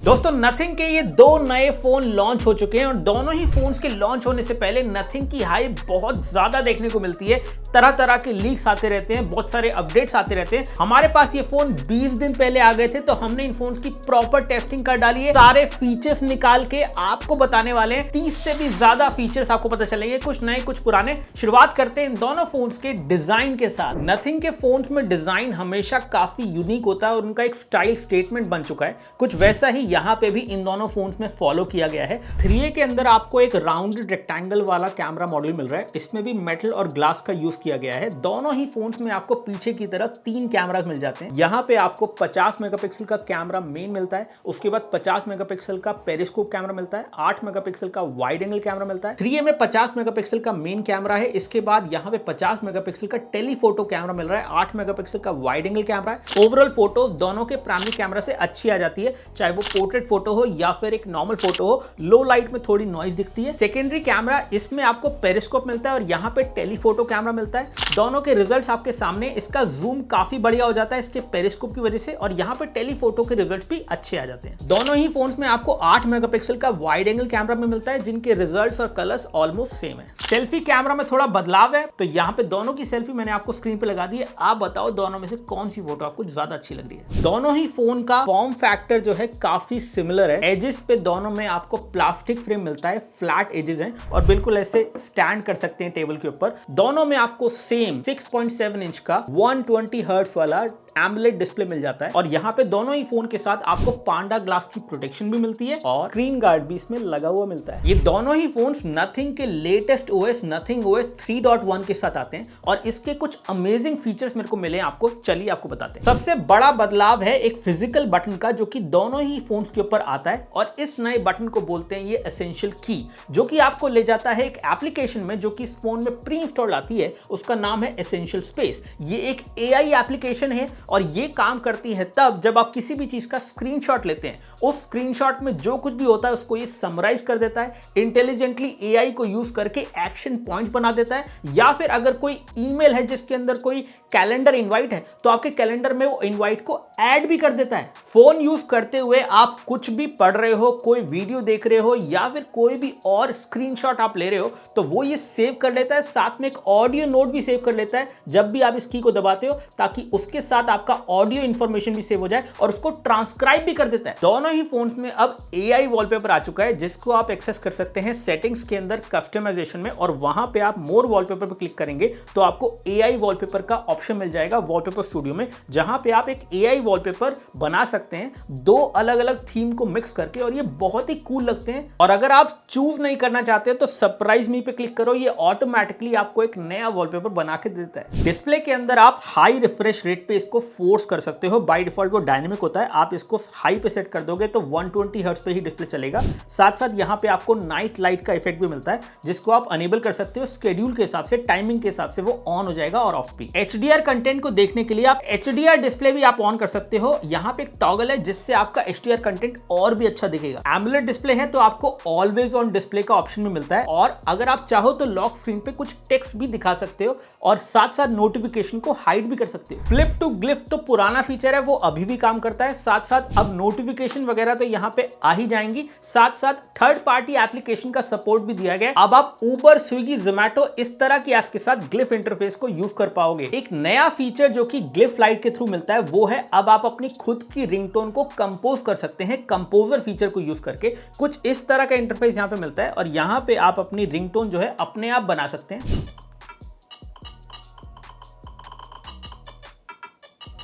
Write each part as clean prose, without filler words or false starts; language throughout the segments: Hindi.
दोस्तों नथिंग के ये दो नए फोन लॉन्च हो चुके हैं और दोनों ही फोन्स के लॉन्च होने से पहले नथिंग की हाइप बहुत ज्यादा देखने को मिलती है। तरह तरह के लीक्स आते रहते हैं, बहुत सारे अपडेट्स आते रहते हैं। हमारे पास ये फोन 20 दिन पहले आ गए थे तो हमने इन फोन्स की प्रॉपर टेस्टिंग कर डाली है। सारे फीचर्स निकाल के आपको बताने वाले हैं। 30 से भी ज्यादा फीचर्स आपको पता चलेंगे, कुछ नए कुछ पुराने। शुरुआत करते हैं इन दोनों फोन्स के डिजाइन के साथ। नथिंग के फोन्स में डिजाइन हमेशा काफी यूनिक होता है और उनका एक स्टाइल स्टेटमेंट बन चुका है। कुछ वैसा ही यहाँ पे भी इन दोनों फोन्स में फॉलो किया गया है। 3A के अंदर आपको एक राउंडेड रेक्टेंगल वाला कैमरा मॉड्यूल मिल रहा है। इसमें भी मेटल और ग्लास का यूज किया गया है। दोनों ही फोन्स में आपको पीछे की तरफ 3 कैमरास मिल जाते हैं। यहाँ पे आपको 50 मेगापिक्सल का कैमरा मेन मिलता है, उसके बाद 50 मेगापिक्सल का पेरिस्कोप कैमरा मिलता है, 8 मेगापिक्सल का वाइड एंगल कैमरा मिलता है। 3A में 50 मेगापिक्सल का मेन कैमरा है। इसके बाद यहाँ पे 50 मेगापिक्सल का टेलीफोटो कैमरा मिल रहा है, 8 मेगापिक्सल का वाइड एंगल कैमरा है। ओवरऑल फोटो दोनों के प्राइमरी कैमरा से अच्छी आ जाती है, चाहे वो पोर्ट्रेट फोटो हो या फिर एक नॉर्मल फोटो हो। लो लाइट में थोड़ी नॉइज दिखती है। सेकेंडरी कैमरा, इसमें आपको पेरिस्कोप मिलता है और यहाँ पे टेलीफोटो कैमरा मिलता है। दोनों के रिजल्ट्स आपके सामने। इसका जूम काफी बढ़िया हो जाता है इसके पेरिस्कोप की वजह से और यहाँ पे टेलीफोटो के रिजल्ट्स भी अच्छे आ जाते हैं। दोनों ही फोन्स में आपको 8 मेगापिक्सल का वाइड एंगल कैमरा में मिलता है, जिनके रिजल्ट्स और कलर्स ऑलमोस्ट सेम है। सेल्फी कैमरा में थोड़ा बदलाव है, तो यहाँ पे दोनों की सेल्फी मैंने आपको स्क्रीन पे लगा दी है। आप बताओ दोनों में से कौन सी फोटो आपको ज्यादा अच्छी लग रही है। दोनों ही फोन का फॉर्म फैक्टर जो है काफी सिमिलर है। एजेस पे दोनों में आपको प्लास्टिक फ्रेम मिलता है, फ्लैट एजेस हैं और बिल्कुल ऐसे स्टैंड कर सकते हैं टेबल के ऊपर। दोनों में आपको सेम 6.7 इंच का 120 हर्ट्ज वाला एमोलेड डिस्प्ले मिल जाता है और यहाँ पे दोनों ही फोन के साथ आपको पांडा ग्लास की प्रोटेक्शन भी मिलती है और स्क्रीन गार्ड भी इसमें लगा हुआ मिलता है। ये दोनों ही फोन्स नथिंग के लेटेस्ट ओएस नथिंग OS 3.1 के साथ आते हैं और इसके कुछ अमेजिंग फीचर्स मेरे को मिले हैं आपको। चलिए आपको बताते हैं। सबसे बड़ा बदलाव है एक फिजिकल बटन का, जो कि दोनों ही फोन्स के ऊपर आता है और इस नए बटन को बोलते हैं ये एसेंशियल की, जो कि आपको ले जाता है एक एप्लीकेशन में जो कि इस फोन में प्री इंस्टॉल आती है। उसका नाम है एसेंशियल स्पेस। ये एक AI एप्लीकेशन है और ये काम करती है तब जब आप किसी भी चीज का स्क्रीनशॉट लेते हैं। उस स्क्रीनशॉट में जो कुछ भी होता है उसको ये समराइज कर देता है, इंटेलिजेंटली AI को यूज करके एक्शन पॉइंट्स बना देता है। या फिर अगर कोई ईमेल है जिसके अंदर कोई कैलेंडर इनवाइट है तो आपके कैलेंडर में वो इनवाइट को ऐड भी कर देता है। फोन यूज करते हुए आप कुछ भी पढ़ रहे हो, कोई वीडियो देख रहे हो या फिर कोई भी और स्क्रीनशॉट आप ले रहे हो तो वो ये सेव कर लेता है। साथ में एक ऑडियो नोट भी सेव कर लेता है जब भी आप इस की को दबाते हो, ताकि उसके साथ आपका ऑडियो इंफॉर्मेशन भी सेव हो जाए और उसको ट्रांसक्राइब भी कर देता है। दोनों ही फोन्स में अब AI वॉलपेपर आ चुका है, जिसको आप एक्सेस कर सकते हैं सेटिंग्स के अंदर कस्टमाइजेशन में और वहां पे आप मोर वॉलपेपर पे क्लिक करेंगे तो आपको AI वॉलपेपर का ऑप्शन मिल जाएगा वॉलपेपर स्टूडियो में, जहां पे आप एक AI वॉलपेपर बना सकते हैं 2 अलग-अलग थीम को मिक्स करके और ये बहुत ही कूल लगते हैं। और अगर आप चूज नहीं करना चाहते तो सरप्राइज मी पे क्लिक करो, ये ऑटोमेटिकली आपको एक नया वॉलपेपर बना के देता है। डिस्प्ले के अंदर आप हाई रिफ्रेश रेट पे इसको फोर्स कर सकते हो। बाय डिफॉल्ट वो डायनेमिक होता है, आप इसको हाई पे सेट कर दोगे तो 120 हर्ट्ज पे ही डिस्प्ले चलेगा। साथ साथ यहाँ पे आपको नाइट लाइट का इफेक्ट भी मिलता है, जिसको आप अनेबल कर सकते हो शेड्यूल के हिसाब से, टाइमिंग के हिसाब से वो ऑन हो जाएगा और ऑफ भी। HDR कंटेंट को देखने के लिए आप HDR डिस्प्ले भी आप ऑन कर सकते हो। यहाँ पे एक टॉगल है जिससे आपका HDR कंटेंट और भी अच्छा दिखेगा। एमोलेड डिस्प्ले है तो आपको ऑलवेज ऑन डिस्प्ले का ऑप्शन भी मिलता है और अगर आप चाहो तो लॉक स्क्रीन पे कुछ टेक्स्ट भी दिखा सकते हो और साथ साथ नोटिफिकेशन को हाइड भी कर सकते हो। फ्लिप टू ग्लिफ तो पुराना फीचर है, वो अभी भी काम करता है। साथ साथ अब नोटिफिकेशन वगैरह तो यहाँ पे आ ही जाएंगी। साथ साथ थर्ड पार्टी एप्लीकेशन का सपोर्ट भी दिया गया। अब आप उबर, स्विगी, जोमैटो इस तरह की ऐप्स के साथ ग्लिफ इंटरफेस को यूज कर पाओगे। एक नया फीचर जो कि ग्लिफ लाइट के थ्रू मिलता है वो है अब आप अपनी खुद की रिंगटोन को कंपोज कर सकते हैं कंपोजर फीचर को यूज करके। कुछ इस तरह का इंटरफेस यहाँ पे मिलता है और यहाँ पे आप अपनी रिंगटोन जो है अपने आप बना सकते हैं।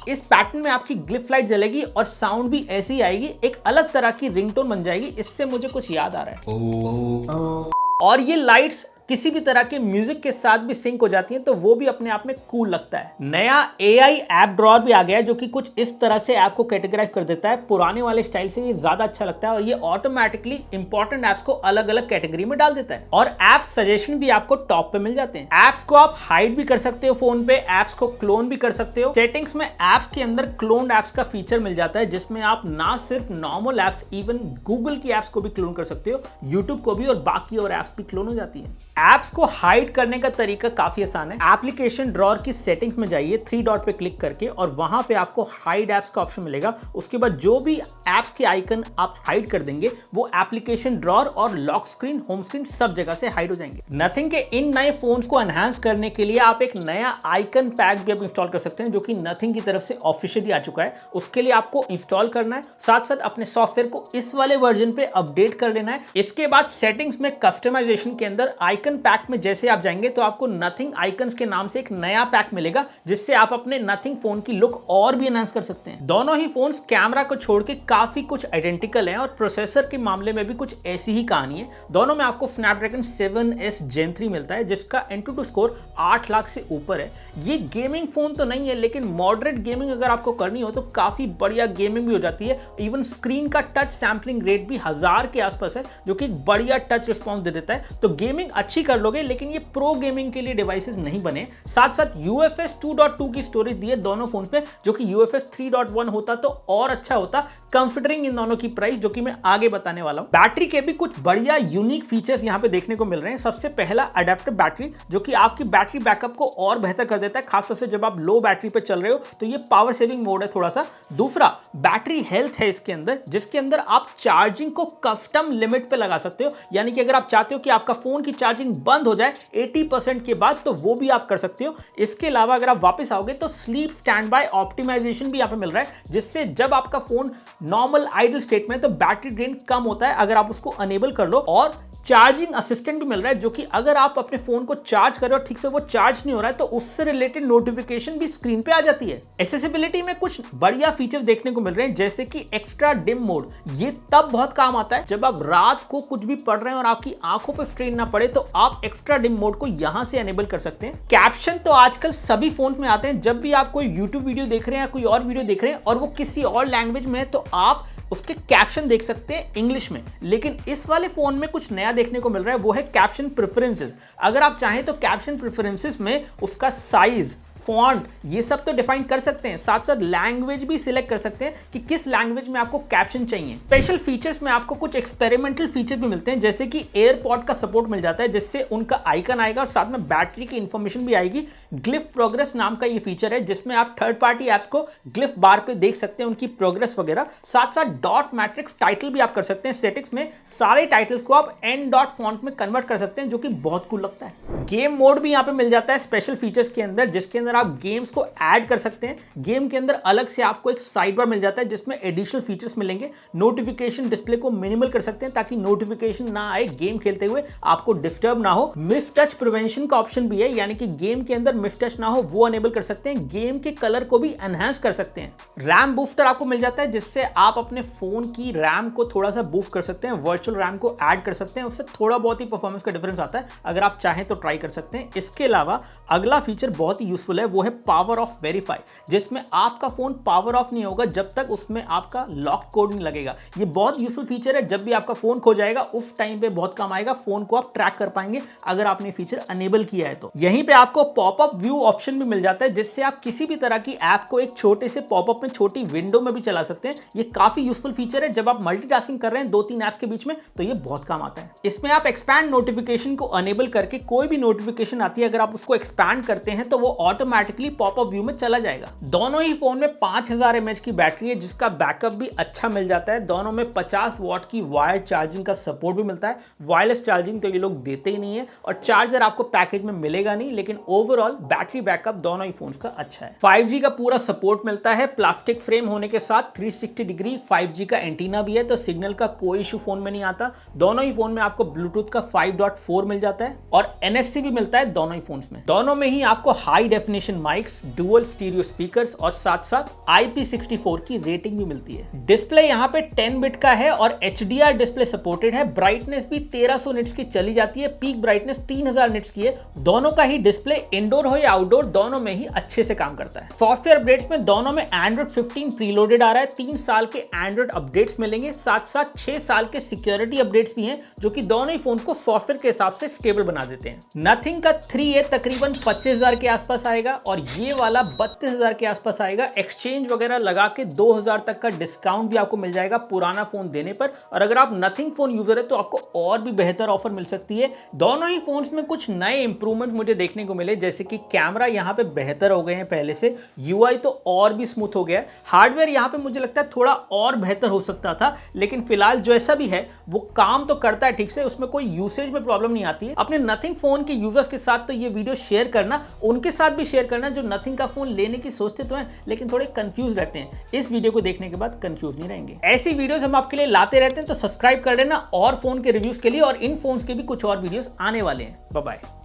इस पैटर्न में आपकी ग्लिफ लाइट जलेगी और साउंड भी ऐसी ही आएगी, एक अलग तरह की रिंगटोन बन जाएगी। इससे मुझे कुछ याद आ रहा है। और ये लाइट्स किसी भी तरह के म्यूजिक के साथ भी सिंक हो जाती है तो वो भी अपने आप में कूल लगता है। नया AI ऐप ड्रॉअर भी आ गया है जो कि कुछ इस तरह से ऐप को कैटेगराइज कर देता है। पुराने वाले स्टाइल से ये ज्यादा अच्छा लगता है और ये ऑटोमेटिकली इंपॉर्टेंट ऐप्स को अलग अलग कैटेगरी में डाल देता है और ऐप सजेशन भी आपको टॉप पे मिल जाते हैं। ऐप्स को आप हाइड भी कर सकते हो फोन पे, ऐप्स को क्लोन भी कर सकते हो। सेटिंग्स में ऐप्स के अंदर क्लोन ऐप्स का फीचर मिल जाता है, जिसमें आप ना सिर्फ नॉर्मल ऐप्स, इवन गूगल की ऐप्स को भी क्लोन कर सकते हो, यूट्यूब को भी, और बाकी और ऐप्स भी क्लोन हो जाती है। एप्स को हाइड करने का तरीका काफी आसान है। एप्लीकेशन ड्रॉअर की सेटिंग्स में जाइए, 3 डॉट पे क्लिक करके, और वहां पे आपको हाइड एप्स का ऑप्शन मिलेगा। उसके बाद जो भी एप्स के आइकन आप हाइड कर देंगे वो एप्लीकेशन ड्रॉअर और लॉक स्क्रीन, होम स्क्रीन सब जगह से हाइड हो जाएंगे। नथिंग के इन नए फोन्स को एनहांस करने के लिए आप एक नया आइकन पैक भी आप इंस्टॉल कर सकते हैं, जो कि नथिंग की तरफ से ऑफिशियली आ चुका है। उसके लिए आपको इंस्टॉल करना है, साथ साथ अपने सॉफ्टवेयर को इस वाले वर्जन पे अपडेट कर लेना है। इसके बाद सेटिंग्स में कस्टमाइजेशन के अंदर आइकन पैक में जैसे आप जाएंगे तो आपको नथिंग आइकन्स के नाम से एक नया पैक मिलेगा, जिससे आप अपने नथिंग फोन की लुक और भी एनहांस कर सकते हैं। दोनों ही फोन्स कैमरा को छोड़ के काफी कुछ आइडेंटिकल हैं और प्रोसेसर के मामले में भी कुछ ऐसी ही कहानी है। दोनों में आपको स्नैपड्रैगन 7S Gen 3 मिलता है, जिसका Antutu स्कोर 8 लाख से ऊपर है। ये गेमिंग फोन तो नहीं है, लेकिन मॉडरेट गेमिंग अगर आपको करनी हो तो काफी बढ़िया गेमिंग भी हो जाती है। इवन स्क्रीन का टच सैम्पलिंग रेट भी 1000 के आसपास है, जो कि बढ़िया टच रिस्पॉन्स दे देता है। तो गेमिंग अच्छी कर लोगे, लेकिन ये प्रो गेमिंग के लिए डिवाइसेस नहीं बने। साथ साथ UFS 2.2 की स्टोरेज दी है दोनों फोन्स में, जो कि UFS 3.1 होता तो और अच्छा होता, कंसिडरिंग इन दोनों की प्राइस, जो कि मैं आगे बताने वाला हूं। बैटरी के भी कुछ बढ़िया यूनिक फीचर्स यहां पे देखने को मिल रहे हैं। सबसे पहला अडेप्टिव बैटरी, जो कि आपकी बैटरी बैकअप को और बेहतर कर देता है, खासतौर से जब आप लो बैटरी पे चल रहे हो तो ये पावर सेविंग मोड है थोड़ा सा। दूसरा, बैटरी हेल्थ है इसके अंदर, जिसके अंदर आप चार्जिंग को कस्टम लिमिट पे लगा सकते हो। यानी कि अगर आप चाहते हो कि आपका फोन की चार्जिंग बंद हो जाए 80% के बाद, तो वो भी आप कर सकते हो। इसके अलावा अगर आप वापस आओगे तो स्लीप स्टैंड बाय ऑप्टिमाइजेशन भी यहाँ पे मिल रहा है, जिससे जब आपका फोन नॉर्मल आइडल स्टेट में है तो बैटरी ड्रेन कम होता है अगर आप उसको अनेबल कर लो। और चार्जिंग असिस्टेंट भी मिल रहा है, जो कि अगर आप अपने फोन को चार्ज कर रहे हो और ठीक से वो चार्ज नहीं हो रहा है तो उससे रिलेटेड नोटिफिकेशन भी स्क्रीन पे आ जाती है। एक्सेसिबिलिटी में कुछ बढ़िया फीचर्स देखने को मिल रहे हैं, जैसे कि एक्स्ट्रा डिम मोड। ये तब बहुत काम आता है जब आप रात को कुछ भी पढ़ रहे हैं और आपकी आंखों पे स्ट्रेन ना पड़े, तो आप एक्स्ट्रा डिम मोड को यहां से एनेबल कर सकते हैं। कैप्शन तो आजकल सभी फोन में आते हैं। जब भी आप कोई यूट्यूब वीडियो देख रहे हैं या कोई और वीडियो देख रहे हैं और वो किसी और लैंग्वेज में है, तो आप उसके कैप्शन देख सकते हैं इंग्लिश में। लेकिन इस वाले फोन में कुछ नया देखने को मिल रहा है, वो है कैप्शन प्रेफरेंसेस। अगर आप चाहें तो कैप्शन प्रेफरेंसेस में उसका साइज, फॉन्ट, ये सब तो डिफाइन कर सकते हैं। साथ साथ लैंग्वेज भी सिलेक्ट कर सकते हैं कि किस लैंग्वेज में आपको कैप्शन चाहिए। स्पेशल फीचर्स में आपको कुछ एक्सपेरिमेंटल फीचर भी मिलते हैं, जैसे कि एयरपॉड का सपोर्ट मिल जाता है, जिससे उनका आइकन आएगा और साथ में बैटरी की इंफॉर्मेशन भी आएगी। ग्लिफ प्रोग्रेस नाम का ये फीचर है, जिसमें आप थर्ड पार्टी एप्स को ग्लिफ बार पे देख सकते हैं, उनकी प्रोग्रेस वगैरह। साथ साथ डॉट मैट्रिक्स टाइटल भी आप कर सकते हैं। सेटिंग्स में सारे टाइटल्स को आप एन डॉट फॉन्ट में कन्वर्ट कर सकते हैं, जो कि बहुत कूल लगता है। गेम मोड भी यहाँ पे मिल जाता है स्पेशल फीचर्स के अंदर, जिसके अंदर आप गेम्स को ऐड कर सकते हैं। गेम के अंदर अलग से आपको एक साइड बार मिल जाता है, जिसमें एडिशनल फीचर्स मिलेंगे। नोटिफिकेशन डिस्प्ले को मिनिमल कर सकते हैं, ताकि नोटिफिकेशन ना आए गेम खेलते हुए, आपको डिस्टर्ब ना हो। मिस टच प्रिवेंशन का ऑप्शन भी है, यानी कि गेम के अंदर मिस टच ना हो वो अनेबल कर सकते हैं। गेम के कलर को भी एनहांस कर सकते हैं। रैम बूस्टर आपको मिल जाता है, जिससे आप अपने फोन की रैम को थोड़ा सा बूस्ट कर सकते हैं। वर्चुअल रैम को ऐड कर सकते हैं, उससे थोड़ा बहुत ही परफॉर्मेंस का डिफरेंस आता है। अगर आप चाहें तो ट्राई कर सकते हैं। इसके अलावा अगला फीचर बहुत ही यूजफुल है, वो है पावर ऑफ वेरीफाई, जिसमें आपका फोन पावर ऑफ नहीं होगा जब तक उसमें आपका लॉक कोड नहीं लगेगा। ये बहुत यूजफुल फीचर है। जब भी आपका फोन खो जाएगा उस टाइम पे बहुत काम आएगा। फोन को आप ट्रैक कर पाएंगे अगर आपने फीचर अनेबल किया है तो। यहीं पे आपको पॉपअप व्यू ऑप्शन भी मिल जाता है, जिससे आप किसी भी तरह की ऐप को एक छोटे से पॉपअप में, छोटी विंडो में भी चला सकते हैं। ये काफी यूजफुल फीचर है जब आप मल्टीटास्किंग कर रहे हैं 2-3 ऐप्स के बीच में, तो ये बहुत काम आता है। इसमें आप एक्सपैंड नोटिफिकेशन को अनेबल करके कोई भी नोटिफिकेशन आती है, अगर आप उसको एक्सपैंड करते हैं तो वो ऑटोमेटिकली पॉपअप व्यू में चला जाएगा। दोनों ही फोन में 5000 mAh की बैटरी है, जिसका बैकअप भी अच्छा मिल जाता है। दोनों में 50 वॉट की वायर्ड चार्जिंग का सपोर्ट भी मिलता है। वायरलेस चार्जिंग तो ये लोग देते ही नहीं है, और चार्जर आपको पैकेज में मिलेगा नहीं, लेकिन ओवरऑल बैटरी बैकअप दोनों ही फोन्स का अच्छा है। 5G का पूरा सपोर्ट मिलता है। प्लास्टिक फ्रेम होने के साथ 360 डिग्री 5G का एंटीना भी है, तो सिग्नल का कोई इशू फोन में नहीं आता। दोनों ही फोन में आपको ब्लूटूथ का 5.4 मिल जाता है, और NFC भी मिलता है दोनों ही फोन्स में। दोनों में ही आपको high definition mics, dual stereo speakers और साथ साथ IP64 की रेटिंग भी मिलती है। डिस्प्ले यहाँ पे 10 बिट का है और HDR डिस्प्ले सपोर्टेड है। ब्राइटनेस भी 1300 निट्स की चली जाती है। पीक ब्राइटनेस 3000 निट्स की है। दोनों का ही डिस्प्ले इंडोर हो या आउटडोर, दोनों में ही अच्छे से काम करता है। सॉफ्टवेयर अपडेट्स में दोनों में एंड्रॉइड 15 प्रीलोडेड आ रहा है, 3 साल के एंड्रॉइड अपडेट्स मिलेंगे, साथ साथ 6 साल के सिक्योरिटी अपडेट्स भी हैं, जो कि दोनों ही फोन को सॉफ्टवेयर के हिसाब से स्टेबल बना देते हैं। नथिंग का 3A तकरीबन 25,000 के आसपास आएगा और ये वाला 32,000 के आसपास आएगा। एक्सचेंज वगैरह लगा के 2,000 तक का डिस्काउंट भी आपको मिल जाएगा पुराना फोन देने पर। और अगर आप नथिंग फोन यूजर है तो आपको और भी बेहतर ऑफर मिल सकती है। दोनों ही फोन्स में कुछ नए इंप्रूवमेंट मुझे देखने को मिले, जैसे कि कैमरा यहाँ पे बेहतर हो गए हैं पहले से, यूआई तो और भी स्मूथ हो गया है। हार्डवेयर यहाँ पे मुझे लगता है थोड़ा और बेहतर हो सकता था, लेकिन फिलहाल जैसा भी है वो काम तो करता है ठीक से, उसमें कोई यूसेज में प्रॉब्लम नहीं आती है। अपने नथिंग फोन के यूजर्स के साथ तो ये वीडियो शेयर करना, उनके साथ भी शेयर करना जो नथिंग का फोन लेने की सोचते तो हैं लेकिन थोड़े कंफ्यूज रहते हैं। इस वीडियो को देखने के बाद कंफ्यूज नहीं रहेंगे। ऐसी वीडियोस हम आपके लिए लाते रहते हैं, तो सब्सक्राइब कर लेना और फोन के रिव्यूज के लिए, और इन फोन्स के भी कुछ और वीडियोस आने वाले हैं। Bye bye.